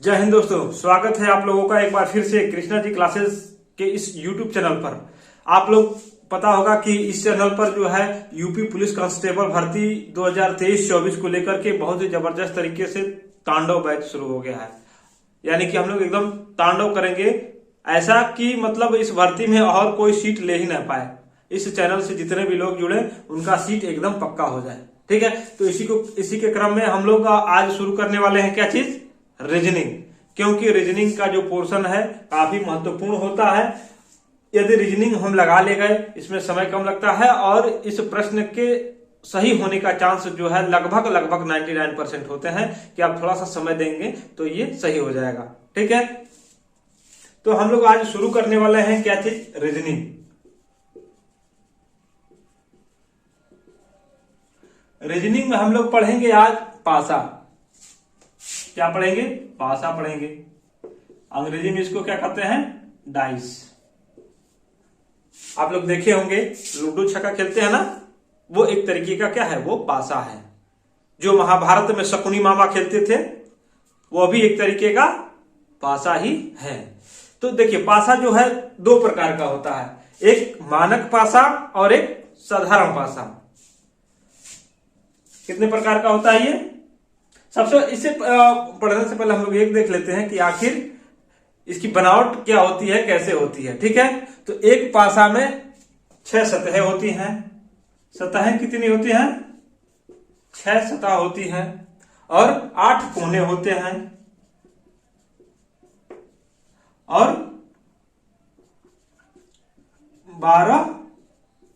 जय हिंद दोस्तों, स्वागत है आप लोगों का एक बार फिर से कृष्णा जी क्लासेस के इस यूट्यूब चैनल पर। आप लोग पता होगा कि इस चैनल पर जो है यूपी पुलिस कांस्टेबल भर्ती 2023-24 को लेकर के बहुत ही जबरदस्त तरीके से तांडव बैच शुरू हो गया है। यानी कि हम लोग एकदम तांडव करेंगे, ऐसा कि मतलब इस भर्ती में और कोई सीट ले ही ना पाए। इस चैनल से जितने भी लोग जुड़े उनका सीट एकदम पक्का हो जाए। ठीक है, तो इसी के क्रम में हम लोग आज शुरू करने वाले हैं क्या चीज, रीजनिंग। क्योंकि रीजनिंग का जो पोर्शन है काफी महत्वपूर्ण होता है। यदि रीजनिंग हम लगा ले गए, इसमें समय कम लगता है और इस प्रश्न के सही होने का चांस जो है लगभग 99% होते हैं कि आप थोड़ा सा समय देंगे तो ये सही हो जाएगा। ठीक है, तो हम लोग आज शुरू करने वाले हैं क्या चीज, रीजनिंग। रीजनिंग में हम लोग पढ़ेंगे आज पासा। क्या पढ़ेंगे, पासा पढ़ेंगे। अंग्रेजी में इसको क्या कहते हैं, डाइस। आप लोग देखे होंगे लूडो छक्का खेलते हैं ना, वो एक तरीके का क्या है, वो पासा है। जो महाभारत में शकुनी मामा खेलते थे वो भी एक तरीके का पासा ही है। तो देखिए, पासा जो है दो प्रकार का होता है, एक मानक पासा और एक साधारण पासा। कितने प्रकार का होता है ये, सबसे इससे पढ़ने से पहले हम लोग एक देख लेते हैं कि आखिर इसकी बनावट क्या होती है, कैसे होती है। ठीक है, तो एक पासा में 6 सतहें होती हैं। सतहें कितनी होती हैं, 6 सतह होती हैं और 8 कोने होते हैं और 12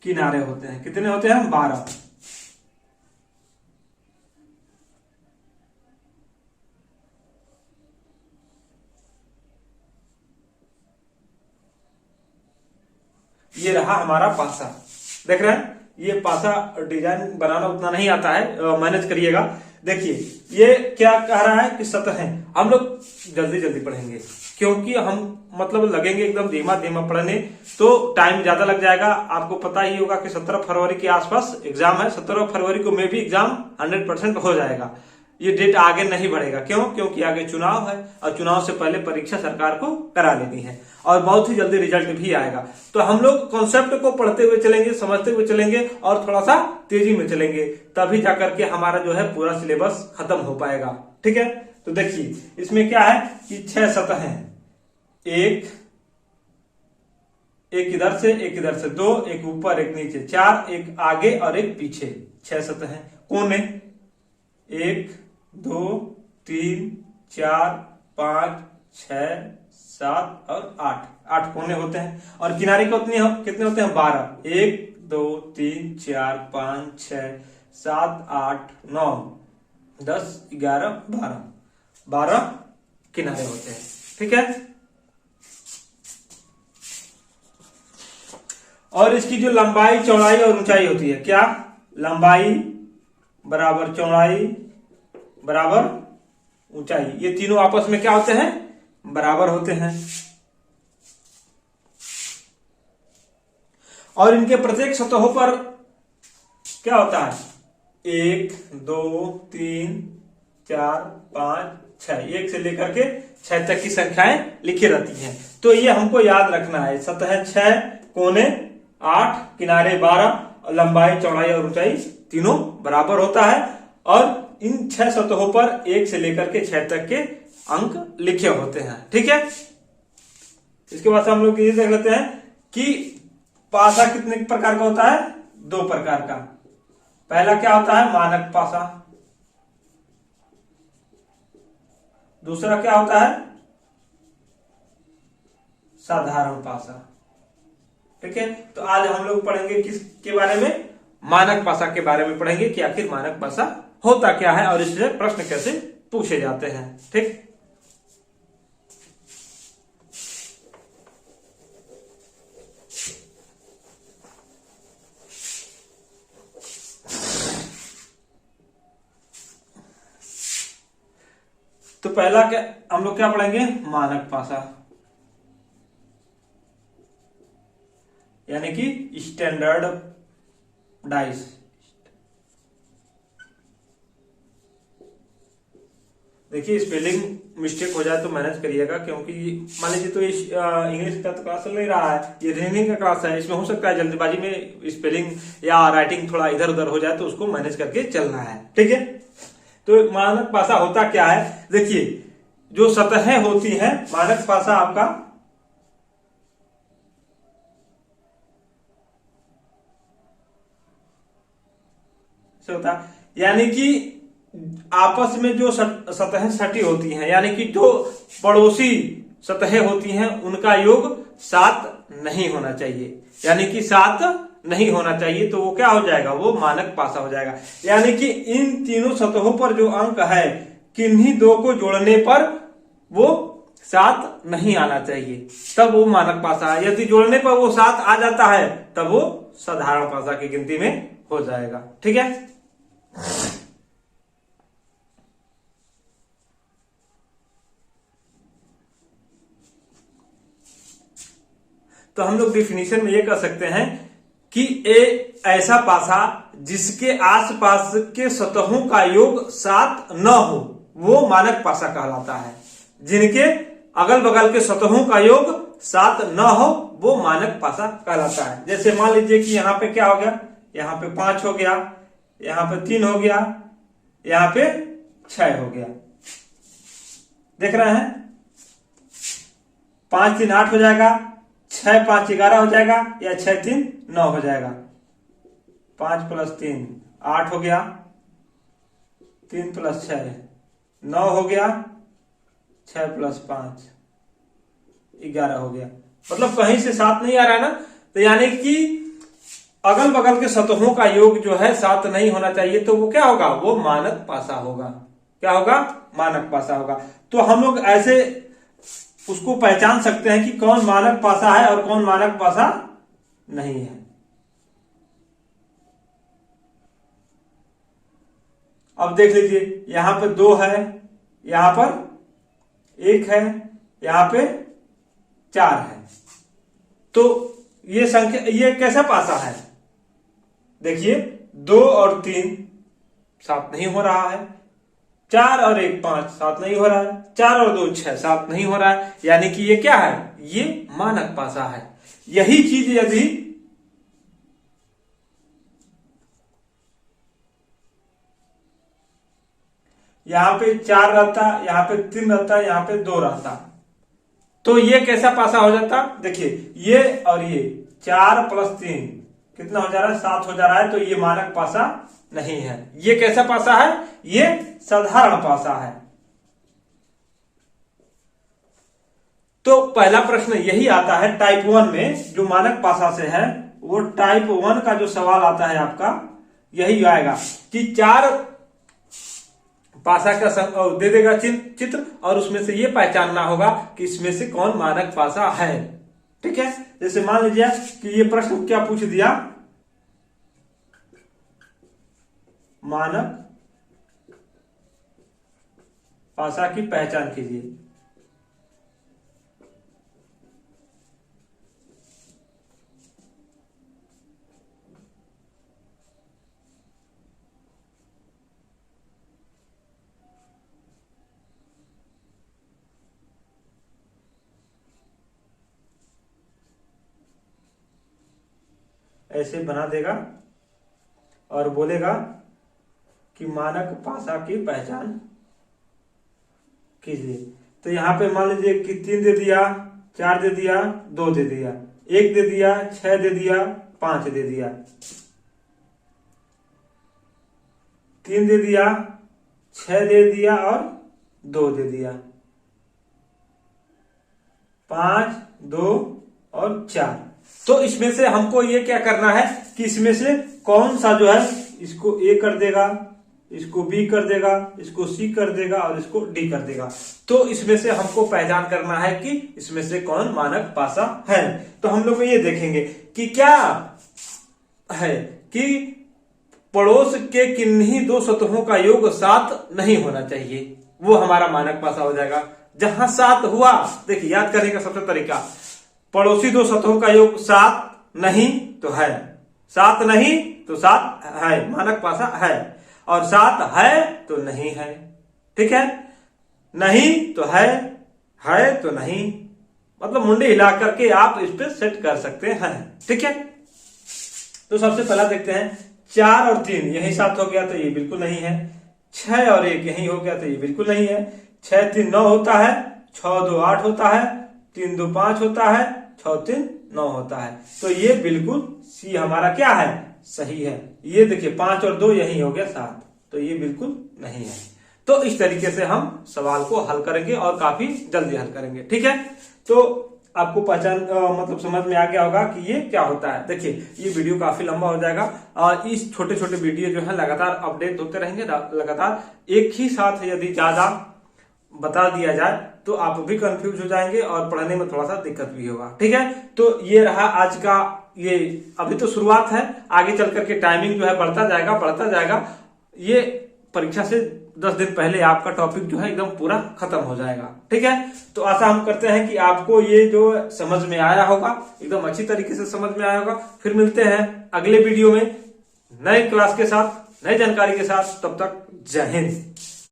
किनारे होते हैं। कितने होते हैं, 12। ये रहा हमारा पासा। देख रहे हैं, ये पासा डिजाइन बनाना उतना नहीं आता है, मैनेज करिएगा। देखिए ये क्या कह रहा है कि सतहें। हम लोग जल्दी जल्दी पढ़ेंगे क्योंकि हम मतलब लगेंगे एकदम धीमा धीमा पढ़ने, तो टाइम ज्यादा लग जाएगा। आपको पता ही होगा कि 17 फरवरी के आसपास एग्जाम है। 17 फरवरी को में भी एग्जाम 100% हो जाएगा। ये डेट आगे नहीं बढ़ेगा। क्यों, क्योंकि आगे चुनाव है और चुनाव से पहले परीक्षा सरकार को करा लेनी है और बहुत ही जल्दी रिजल्ट भी आएगा। तो हम लोग कॉन्सेप्ट को पढ़ते हुए चलेंगे, समझते हुए चलेंगे और थोड़ा सा तेजी में चलेंगे, तभी जाकर के हमारा जो है पूरा सिलेबस खत्म हो पाएगा। ठीक है, तो देखिए इसमें क्या है कि 6 सतहें, एक इधर से, एक इधर से, 2, एक ऊपर एक नीचे, 4, एक आगे और एक पीछे, 6 सतहें। कोने 1 2 3 4 5 6 7 और 8 कोने होते हैं। और किनारे कितने होते हैं, 12। 1 2 3 4 5 6 7 8 9 10 11 12 किनारे होते हैं। ठीक है, और इसकी जो लंबाई, चौड़ाई और ऊंचाई होती है, क्या, लंबाई बराबर चौड़ाई बराबर ऊंचाई, ये तीनों आपस में क्या होते हैं, बराबर होते हैं। और इनके प्रत्येक सतहों पर क्या होता है, 1 2 3 4 5 6, 1 से लेकर के 6 तक की संख्याएं लिखी रहती हैं। तो ये हमको याद रखना है। सतह 6, कोने 8, किनारे 12, लंबाई चौड़ाई और ऊंचाई तीनों बराबर होता है। और इन 6 सतहों पर 1 से लेकर के 6 तक के अंक लिखे होते हैं। ठीक है, इसके बाद हम लोग ये देख लेते हैं कि पासा कितने प्रकार का होता है, 2 प्रकार का। पहला क्या होता है, मानक पासा। दूसरा क्या होता है, साधारण पासा। ठीक है, तो आज हम लोग पढ़ेंगे किसके बारे में, मानक पासा के बारे में पढ़ेंगे कि आखिर मानक पासा होता क्या है और इससे प्रश्न कैसे पूछे जाते हैं। ठीक, तो पहला क्या हम लोग क्या पढ़ेंगे, मानक पासा, यानी कि स्टैंडर्ड डाइस। देखिए स्पेलिंग मिस्टेक हो जाए तो मैनेज करिएगा, क्योंकि मान लीजिए तो इंग्लिश का तो क्लास चल नहीं रहा है, ये रीजनिंग का क्लास है, इसमें हो सकता है जल्दबाजी में स्पेलिंग या राइटिंग थोड़ा इधर उधर हो जाए, तो उसको मैनेज करके चलना है। ठीक है, तो मानक भाषा होता क्या है, देखिए जो सतहें होती हैं, मानक भाषा आपका से होता है, यानी कि आपस में जो सतहें सटी होती हैं, यानी कि जो पड़ोसी सतहें होती हैं उनका योग 7 नहीं होना चाहिए, यानी कि 7 नहीं होना चाहिए, तो वो क्या हो जाएगा, वो मानक भाषा हो जाएगा। यानी कि इन तीनों सतहों पर जो अंक है, किन्हीं दो को जोड़ने पर वो 7 नहीं आना चाहिए, तब वो मानक भाषा है। यदि जोड़ने पर वो 7 आ जाता है, तब वो साधारण भाषा की गिनती में हो जाएगा। ठीक है, तो हम लोग डिफिनीशन में ये कह सकते हैं कि ऐसा पासा जिसके आसपास के सतहों का योग 7 न हो, वो मानक पासा कहलाता है। जिनके अगल बगल के सतहों का योग 7 न हो, वो मानक पासा कहलाता है। जैसे मान लीजिए कि यहाँ पे क्या हो गया, यहाँ पे 5 हो गया, यहाँ पे 3 हो गया, यहाँ पे 6 हो गया, देख रहे हैं, 5 3 8 हो जाएगा, 6 5 11 हो जाएगा, या 6 3 9 हो जाएगा। 5 + 3 8 हो गया, 3 + 6 9 हो गया, 6 + 5 11 हो गया। मतलब कहीं से 7 नहीं आ रहा है ना, तो यानी कि अगल बगल के सतहों का योग जो है 7 नहीं होना चाहिए, तो वो क्या होगा, वो मानक पासा होगा। क्या होगा, मानक पासा होगा। तो हम लोग ऐसे उसको पहचान सकते हैं कि कौन मानक पासा है और कौन मानक पासा नहीं है। अब देख लीजिए, यहां पे 2 है, यहां पर 1 है, यहां पे 4 है, तो ये संख्या, ये कैसा पासा है, देखिए 2 और 3 7 नहीं हो रहा है, 4 और 1 5 7 नहीं हो रहा है, 4 और 2 6 7 नहीं हो रहा है, यानी कि ये क्या है, ये मानक पासा है। यही चीज यदि यहां पे 4 रहता, यहां पे 3 रहता, यहां पे 2 रहता, तो ये कैसा पासा हो जाता, देखिए ये और ये 4 + 3 कितना हो जा रहा है, 7 हो जा रहा है, तो ये मानक पासा नहीं है। ये कैसा पासा है, ये साधारण पासा है। तो पहला प्रश्न यही आता है टाइप 1 में, जो मानक पासा से है, वो टाइप 1 का जो सवाल आता है आपका, यही आएगा कि 4 पासा का दे देगा चित्र, और उसमें से ये पहचानना होगा कि इसमें से कौन मानक पासा है। ठीक है, जैसे मान लीजिए कि ये प्रश्न क्या पूछ दिया, मानक पासा की पहचान कीजिए। ऐसे बना देगा और बोलेगा कि मानक पासा की पहचान कीजिए। तो यहां पे मान लीजिए कि 3 दे दिया, 4 दे दिया, 2 दे दिया, 1 दे दिया, 6 दे दिया, 5 दे दिया, 3 दे दिया, 6 दे दिया और 2 दे दिया, 5 2 और 4। तो इसमें से हमको ये क्या करना है कि इसमें से कौन सा जो है, इसको ए कर देगा, इसको बी कर देगा, इसको सी कर देगा और इसको डी कर देगा। तो इसमें से हमको पहचान करना है कि इसमें से कौन मानक पासा है। तो हम लोग ये देखेंगे कि क्या है कि पड़ोस के किन्हीं 2 सतहों का योग 7 नहीं होना चाहिए, वो हमारा मानक पासा हो जाएगा। जहां 7 हुआ, देखिए याद करने का सबसे तरीका, पड़ोसी 2 सतहों का योग 7 नहीं तो है, 7 नहीं तो 7 है, मानक पासा है, और 7 है तो नहीं है। ठीक है, नहीं तो है तो नहीं, मतलब मुंडी हिला करके आप इस पे सेट कर सकते हैं। ठीक है, तो सबसे पहला देखते हैं 4 और 3 यही साथ हो गया तो ये बिल्कुल नहीं है। 6 और 1 यही हो गया तो ये बिल्कुल नहीं है। 6 3 9 होता है, 6 2 8 होता है, 3 2 5 होता है, 6 3 9 होता है, तो ये बिल्कुल सी हमारा क्या है, सही है। ये देखिए 5 और 2 यही हो गया 7, तो ये बिल्कुल नहीं है। तो इस तरीके से हम सवाल को हल करेंगे और काफी जल्दी हल करेंगे। ठीक है, तो आपको पहचान मतलब समझ में आ गया होगा कि ये क्या होता है। देखिए ये वीडियो काफी लंबा हो जाएगा और इस छोटे छोटे वीडियो जो है लगातार अपडेट होते रहेंगे। लगातार एक ही साथ यदि ज्यादा बता दिया जाए तो आप भी कंफ्यूज हो जाएंगे और पढ़ने में थोड़ा सा दिक्कत भी होगा। ठीक है, तो ये रहा आज का, ये अभी तो शुरुआत है, आगे चल करके टाइमिंग जो है बढ़ता जाएगा। ये परीक्षा से 10 दिन पहले आपका टॉपिक जो है एकदम पूरा खत्म हो जाएगा। ठीक है, तो आशा हम करते हैं कि आपको ये जो समझ में आया होगा, एकदम अच्छी तरीके से समझ में आया होगा। फिर मिलते हैं अगले वीडियो में नए क्लास के साथ, नई जानकारी के साथ। तब तक जय हिंद।